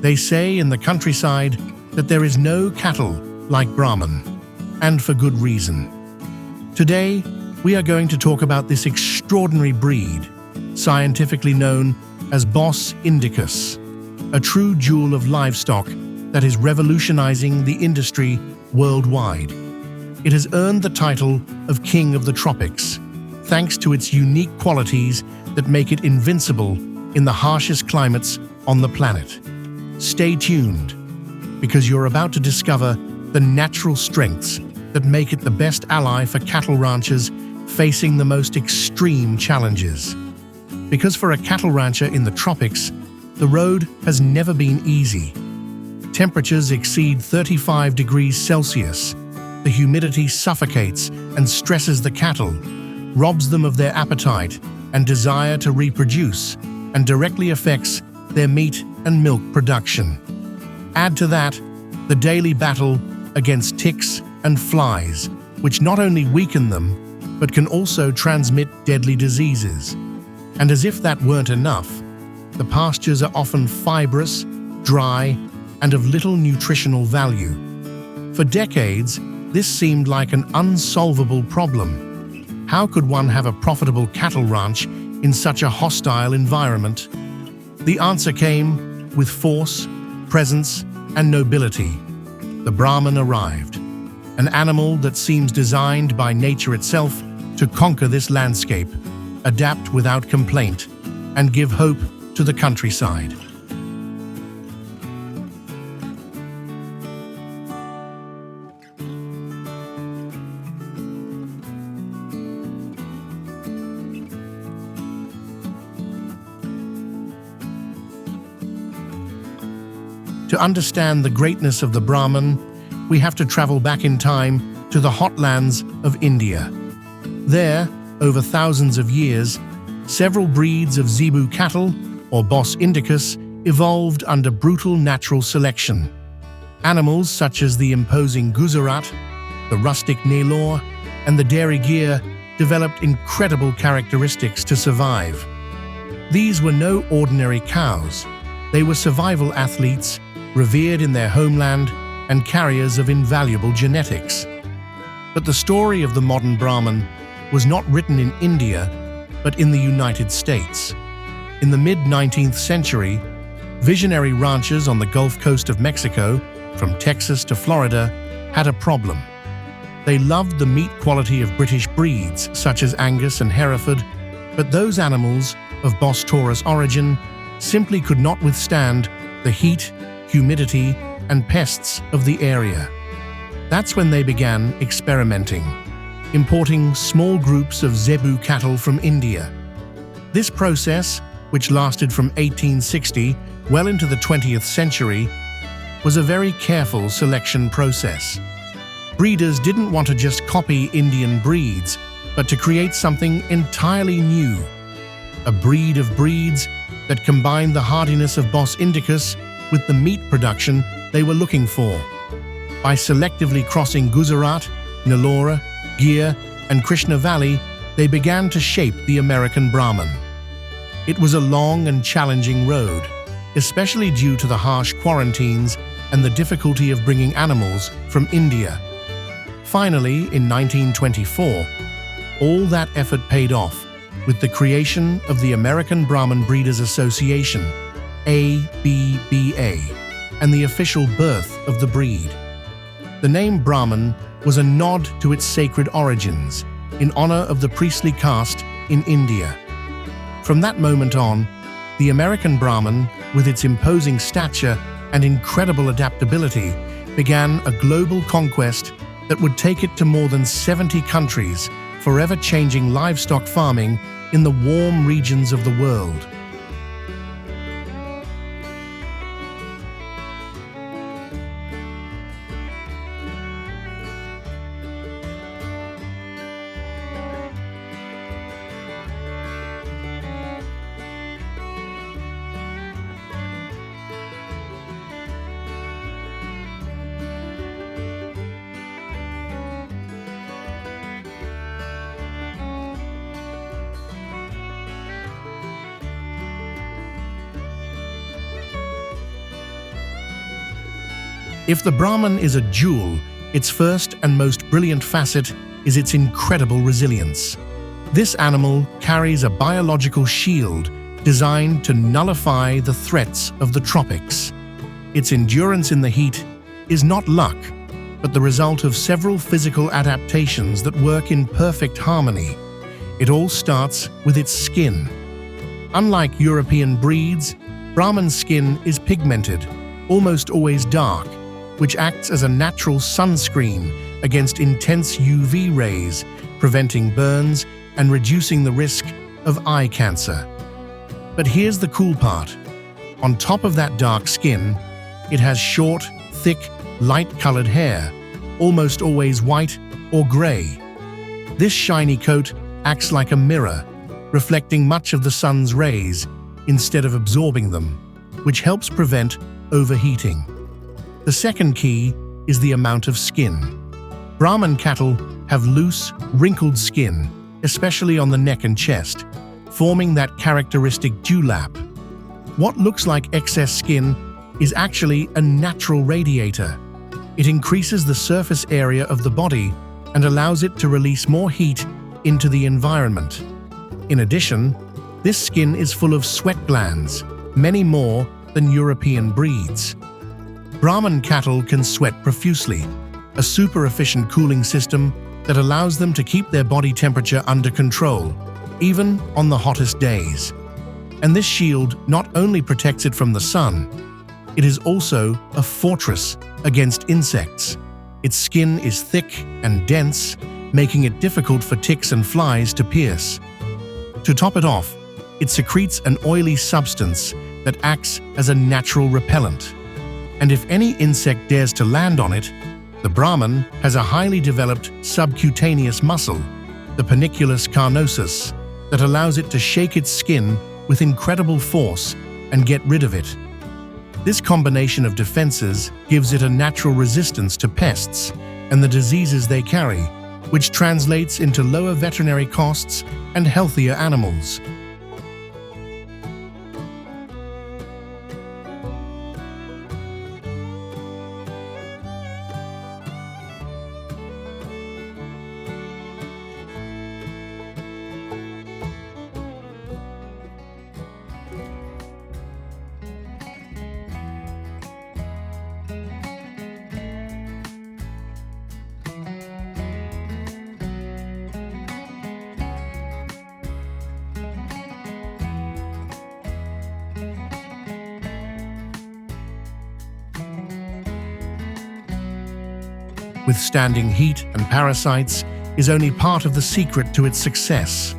They say in the countryside that there is no cattle like Brahman, and for good reason. Today, we are going to talk about this extraordinary breed, scientifically known as Bos indicus, a true jewel of livestock that is revolutionizing the industry worldwide. It has earned the title of King of the Tropics, thanks to its unique qualities that make it invincible in the harshest climates on the planet. Stay tuned, because you're about to discover the natural strengths that make it the best ally for cattle ranchers facing the most extreme challenges. Because for a cattle rancher in the tropics, the road has never been easy. Temperatures exceed 35 degrees Celsius. The humidity suffocates and stresses the cattle, robs them of their appetite and desire to reproduce, and directly affects their meat and milk production. Add to that the daily battle against ticks and flies, which not only weaken them, but can also transmit deadly diseases. And as if that weren't enough, the pastures are often fibrous, dry, and of little nutritional value. For decades, this seemed like an unsolvable problem. How could one have a profitable cattle ranch in such a hostile environment? The answer came with force, presence, and nobility. The Brahman arrived, an animal that seems designed by nature itself to conquer this landscape, adapt without complaint, and give hope to the countryside. To understand the greatness of the Brahman, we have to travel back in time to the hot lands of India. There, over thousands of years, several breeds of zebu cattle, or Bos indicus, evolved under brutal natural selection. Animals such as the imposing Gujarat, the rustic Nellore, and the dairy Gir developed incredible characteristics to survive. These were no ordinary cows. They were survival athletes, revered in their homeland and carriers of invaluable genetics. But the story of the modern Brahman was not written in India, but in the United States. In the mid-19th century, visionary ranchers on the Gulf Coast of Mexico, from Texas to Florida, had a problem. They loved the meat quality of British breeds such as Angus and Hereford, but those animals of Bos taurus origin simply could not withstand the heat, humidity, and pests of the area. That's when they began experimenting, importing small groups of zebu cattle from India. This process, which lasted from 1860 well into the 20th century, was a very careful selection process. Breeders didn't want to just copy Indian breeds, but to create something entirely new. A breed of breeds that combined the hardiness of Bos indicus with the meat production they were looking for. By selectively crossing Gujarat, Nellore, Gir, and Krishna Valley, they began to shape the American Brahman. It was a long and challenging road, especially due to the harsh quarantines and the difficulty of bringing animals from India. Finally, in 1924, all that effort paid off with the creation of the American Brahman Breeders Association, ABBA, and the official birth of the breed. The name Brahman was a nod to its sacred origins, in honor of the priestly caste in India. From that moment on, the American Brahman, with its imposing stature and incredible adaptability, began a global conquest that would take it to more than 70 countries, forever changing livestock farming in the warm regions of the world. If the Brahman is a jewel, its first and most brilliant facet is its incredible resilience. This animal carries a biological shield designed to nullify the threats of the tropics. Its endurance in the heat is not luck, but the result of several physical adaptations that work in perfect harmony. It all starts with its skin. Unlike European breeds, Brahman skin is pigmented, almost always dark, which acts as a natural sunscreen against intense UV rays, preventing burns and reducing the risk of eye cancer. But here's the cool part. On top of that dark skin, it has short, thick, light-colored hair, almost always white or gray. This shiny coat acts like a mirror, reflecting much of the sun's rays instead of absorbing them, which helps prevent overheating. The second key is the amount of skin. Brahman cattle have loose, wrinkled skin, especially on the neck and chest, forming that characteristic dewlap. What looks like excess skin is actually a natural radiator. It increases the surface area of the body and allows it to release more heat into the environment. In addition, this skin is full of sweat glands, many more than European breeds. Brahman cattle can sweat profusely, a super-efficient cooling system that allows them to keep their body temperature under control, even on the hottest days. And this shield not only protects it from the sun, it is also a fortress against insects. Its skin is thick and dense, making it difficult for ticks and flies to pierce. To top it off, it secretes an oily substance that acts as a natural repellent. And if any insect dares to land on it, the Brahman has a highly developed subcutaneous muscle, the panniculus carnosus, that allows it to shake its skin with incredible force and get rid of it. This combination of defenses gives it a natural resistance to pests and the diseases they carry, which translates into lower veterinary costs and healthier animals. Withstanding heat and parasites is only part of the secret to its success.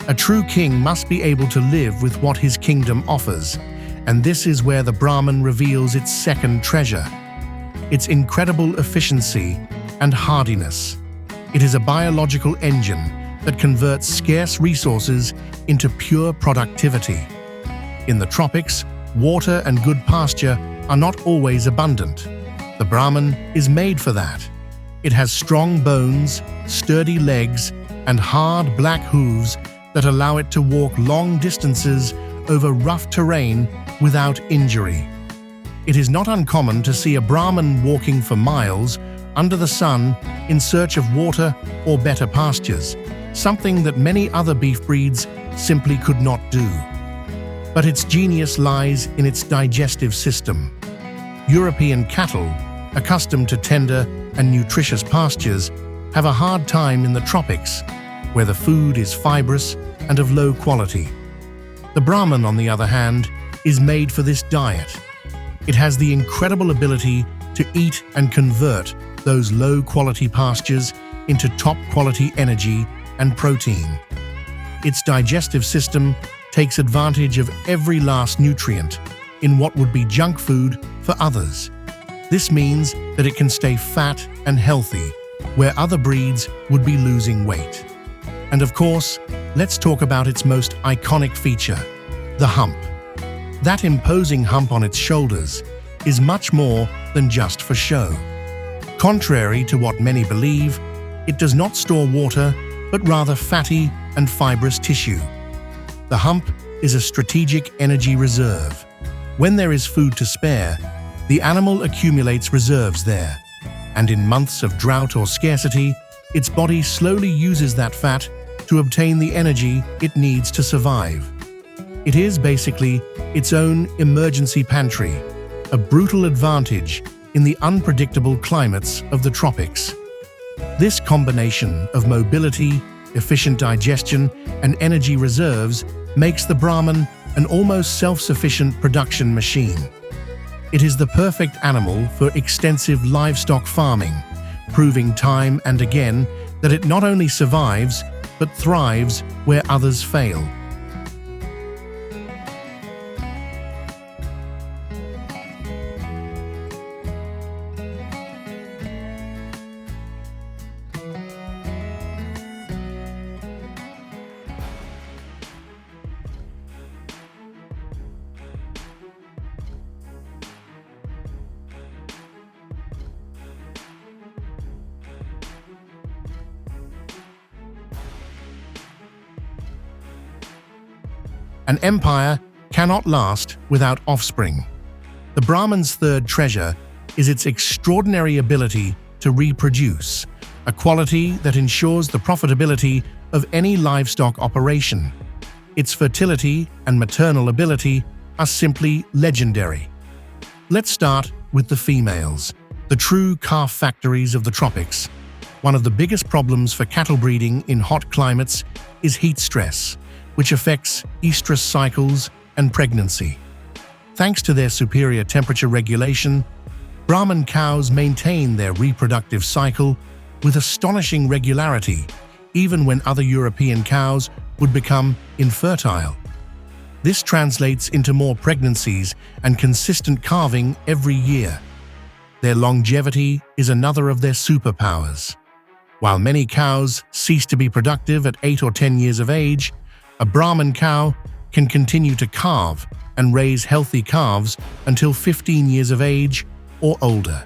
A true king must be able to live with what his kingdom offers, and this is where the Brahman reveals its second treasure, its incredible efficiency and hardiness. It is a biological engine that converts scarce resources into pure productivity. In the tropics, water and good pasture are not always abundant. The Brahman is made for that. It has strong bones, sturdy legs, and hard black hooves that allow it to walk long distances over rough terrain without injury. It is not uncommon to see a Brahman walking for miles under the sun in search of water or better pastures, something that many other beef breeds simply could not do. But its genius lies in its digestive system. European cattle, accustomed to tender and nutritious pastures, have a hard time in the tropics, where the food is fibrous and of low quality. The Brahman, on the other hand, is made for this diet. It has the incredible ability to eat and convert those low-quality pastures into top-quality energy and protein. Its digestive system takes advantage of every last nutrient in what would be junk food for others. This means that it can stay fat and healthy, where other breeds would be losing weight. And of course, let's talk about its most iconic feature, the hump. That imposing hump on its shoulders is much more than just for show. Contrary to what many believe, it does not store water, but rather fatty and fibrous tissue. The hump is a strategic energy reserve. When there is food to spare, The animal accumulates reserves there, and in months of drought or scarcity, its body slowly uses that fat to obtain the energy it needs to survive. It is basically its own emergency pantry, a brutal advantage in the unpredictable climates of the tropics. This combination of mobility, efficient digestion, and energy reserves makes the Brahman an almost self-sufficient production machine. It is the perfect animal for extensive livestock farming, proving time and again that it not only survives, but thrives where others fail. An empire cannot last without offspring. The Brahman's third treasure is its extraordinary ability to reproduce, a quality that ensures the profitability of any livestock operation. Its fertility and maternal ability are simply legendary. Let's start with the females, the true calf factories of the tropics. One of the biggest problems for cattle breeding in hot climates is heat stress, which affects estrus cycles and pregnancy. Thanks to their superior temperature regulation, Brahman cows maintain their reproductive cycle with astonishing regularity, even when other European cows would become infertile. This translates into more pregnancies and consistent calving every year. Their longevity is another of their superpowers. While many cows cease to be productive at 8 or 10 years of age, a Brahman cow can continue to calve and raise healthy calves until 15 years of age or older.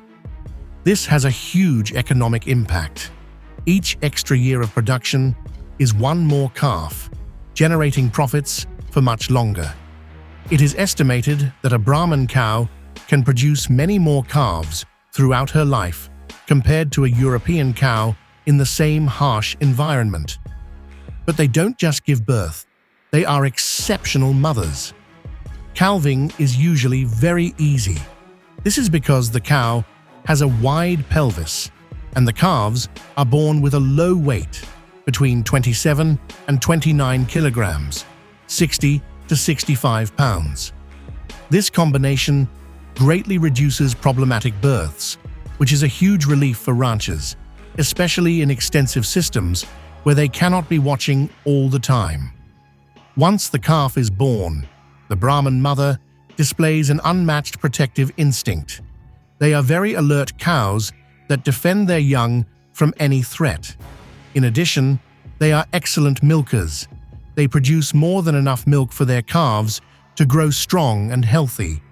This has a huge economic impact. Each extra year of production is one more calf, generating profits for much longer. It is estimated that a Brahman cow can produce many more calves throughout her life compared to a European cow in the same harsh environment. But they don't just give birth, they are exceptional mothers. Calving is usually very easy. This is because the cow has a wide pelvis, and the calves are born with a low weight, between 27 and 29 kilograms, 60 to 65 pounds. This combination greatly reduces problematic births, which is a huge relief for ranchers, especially in extensive systems where they cannot be watching all the time. Once the calf is born, the Brahman mother displays an unmatched protective instinct. They are very alert cows that defend their young from any threat. In addition, they are excellent milkers. They produce more than enough milk for their calves to grow strong and healthy,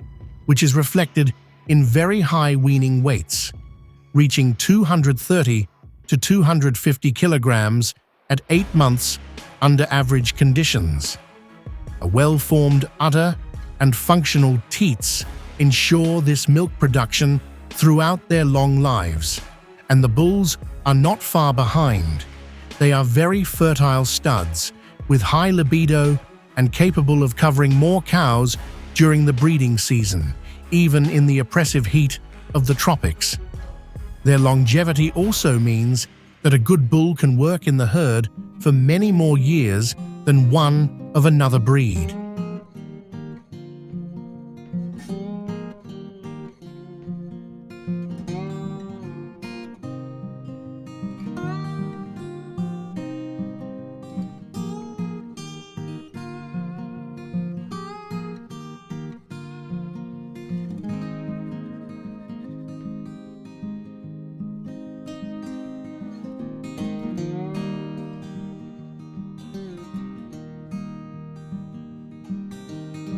which is reflected in very high weaning weights, reaching 230 to 250 kilograms at 8 months under average conditions. A well-formed udder and functional teats ensure this milk production throughout their long lives, and the bulls are not far behind. They are very fertile studs with high libido and capable of covering more cows during the breeding season, even in the oppressive heat of the tropics. Their longevity also means that a good bull can work in the herd for many more years than one of another breed.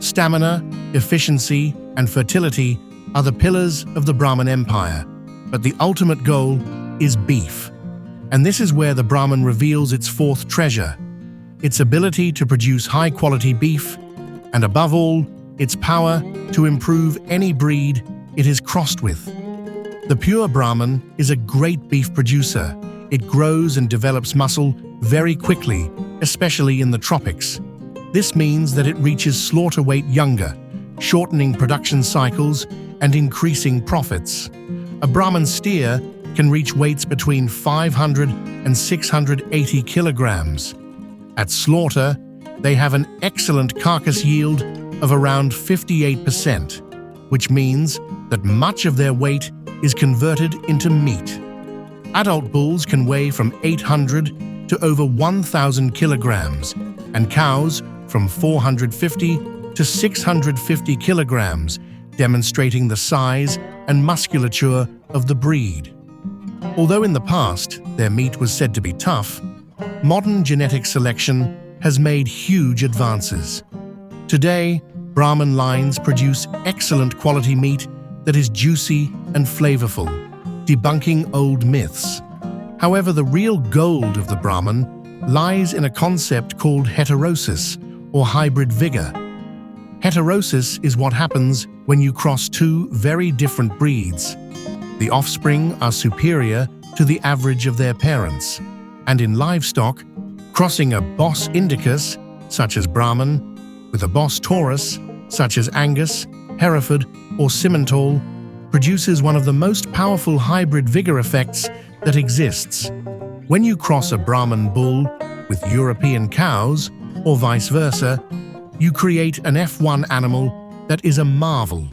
Stamina, efficiency, and fertility are the pillars of the Brahman Empire, but the ultimate goal is beef. And this is where the Brahman reveals its fourth treasure, its ability to produce high-quality beef, and above all, its power to improve any breed it is crossed with. The pure Brahman is a great beef producer. It grows and develops muscle very quickly, especially in the tropics. This means that it reaches slaughter weight younger, shortening production cycles and increasing profits. A Brahman steer can reach weights between 500 and 680 kilograms. At slaughter, they have an excellent carcass yield of around 58%, which means that much of their weight is converted into meat. Adult bulls can weigh from 800 to over 1,000 kilograms, and cows from 450 to 650 kilograms, demonstrating the size and musculature of the breed. Although in the past their meat was said to be tough, modern genetic selection has made huge advances. Today, Brahman lines produce excellent quality meat that is juicy and flavorful, debunking old myths. However, the real gold of the Brahman lies in a concept called heterosis, or hybrid vigor. Heterosis is what happens when you cross two very different breeds. The offspring are superior to the average of their parents, and in livestock, crossing a Bos Indicus, such as Brahman, with a Bos Taurus, such as Angus, Hereford, or Simmental, produces one of the most powerful hybrid vigor effects that exists. When you cross a Brahman bull with European cows, or vice versa, you create an F1 animal that is a marvel.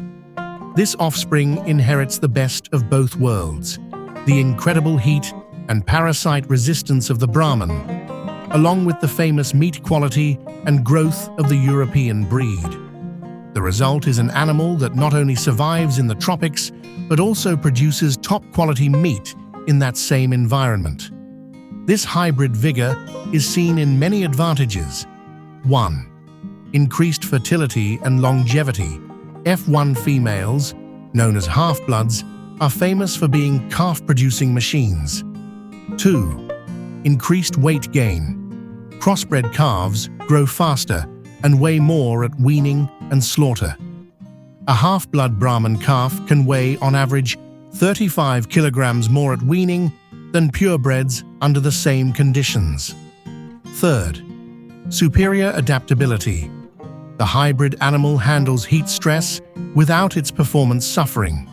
This offspring inherits the best of both worlds, the incredible heat and parasite resistance of the Brahman, along with the famous meat quality and growth of the European breed. The result is an animal that not only survives in the tropics, but also produces top-quality meat in that same environment. This hybrid vigor is seen in many advantages. 1. Increased fertility and longevity. F1 females, known as half-bloods, are famous for being calf-producing machines. 2. Increased weight gain. Crossbred calves grow faster and weigh more at weaning and slaughter. A half-blood Brahman calf can weigh, on average, 35 kilograms more at weaning than purebreds under the same conditions. 3rd, superior adaptability. The hybrid animal handles heat stress without its performance suffering.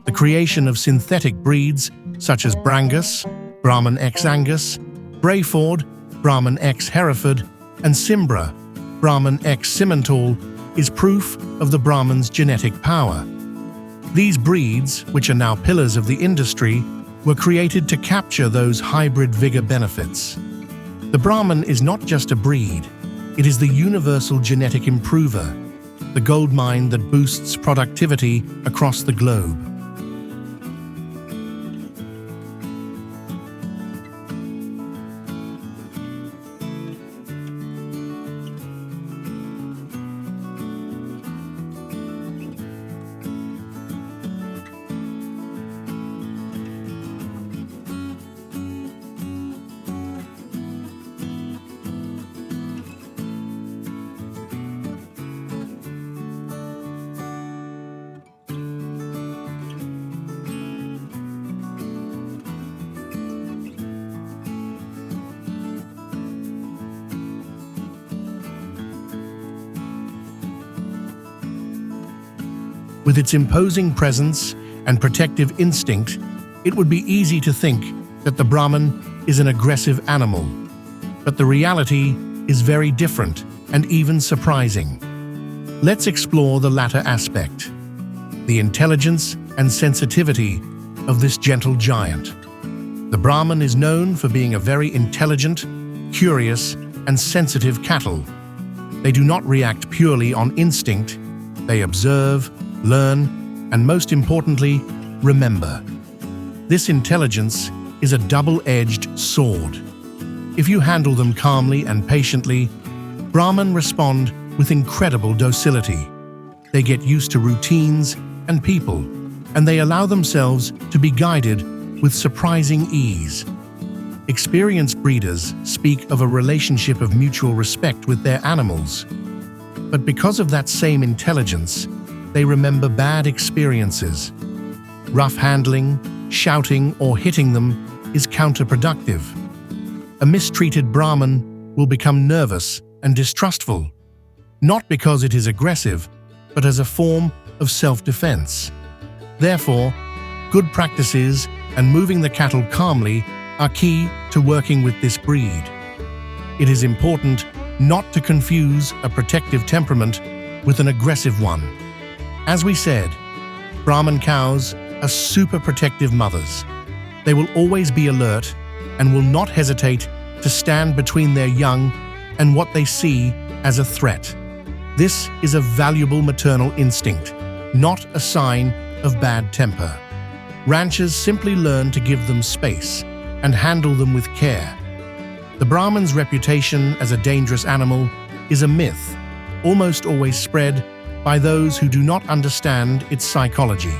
The creation of synthetic breeds such as Brangus, Brahman X Angus, Brayford, Brahman X Hereford, and Simbra, Brahman X Simmental, is proof of the Brahman's genetic power. These breeds, which are now pillars of the industry, were created to capture those hybrid vigor benefits. The Brahman is not just a breed, it is the universal genetic improver, the goldmine that boosts productivity across the globe. With its imposing presence and protective instinct, it would be easy to think that the Brahman is an aggressive animal. But the reality is very different and even surprising. Let's explore the latter aspect, the intelligence and sensitivity of this gentle giant. The Brahman is known for being a very intelligent, curious, and sensitive cattle. They do not react purely on instinct. They observe, learn, and most importantly, remember. This intelligence is a double-edged sword. If you handle them calmly and patiently, Brahman respond with incredible docility. They get used to routines and people, and they allow themselves to be guided with surprising ease. Experienced breeders speak of a relationship of mutual respect with their animals. But because of that same intelligence, they remember bad experiences. Rough handling, shouting, or hitting them is counterproductive. A mistreated Brahman will become nervous and distrustful, not because it is aggressive, but as a form of self-defense. Therefore, good practices and moving the cattle calmly are key to working with this breed. It is important not to confuse a protective temperament with an aggressive one. As we said, Brahman cows are super protective mothers. They will always be alert and will not hesitate to stand between their young and what they see as a threat. This is a valuable maternal instinct, not a sign of bad temper. Ranchers simply learn to give them space and handle them with care. The Brahman's reputation as a dangerous animal is a myth, almost always spread by those who do not understand its psychology.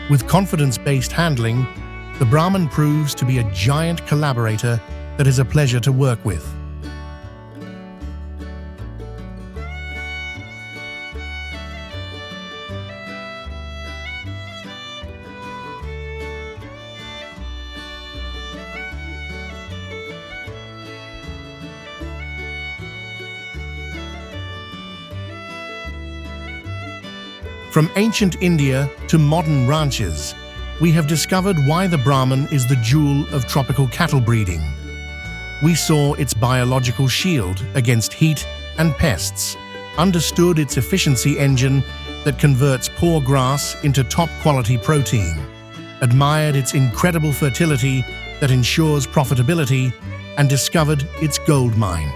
With confidence-based handling, the Brahman proves to be a giant collaborator that is a pleasure to work with. From ancient India to modern ranches, we have discovered why the Brahman is the jewel of tropical cattle breeding. We saw its biological shield against heat and pests, understood its efficiency engine that converts poor grass into top-quality protein, admired its incredible fertility that ensures profitability, and discovered its gold mine,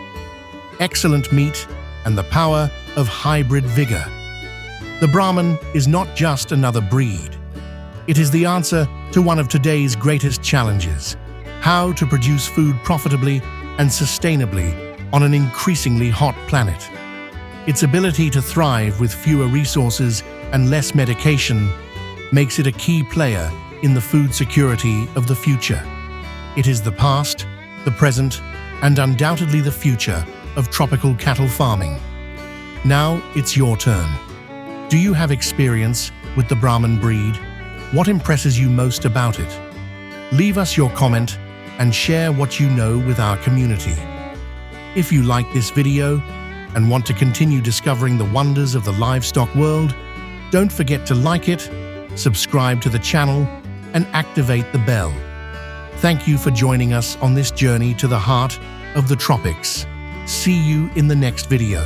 excellent meat, and the power of hybrid vigor. The Brahman is not just another breed. It is the answer to one of today's greatest challenges: how to produce food profitably and sustainably on an increasingly hot planet. Its ability to thrive with fewer resources and less medication makes it a key player in the food security of the future. It is the past, the present, and undoubtedly the future of tropical cattle farming. Now it's your turn. Do you have experience with the Brahman breed? What impresses you most about it? Leave us your comment and share what you know with our community. If you like this video and want to continue discovering the wonders of the livestock world, don't forget to like it, subscribe to the channel, and activate the bell. Thank you for joining us on this journey to the heart of the tropics. See you in the next video.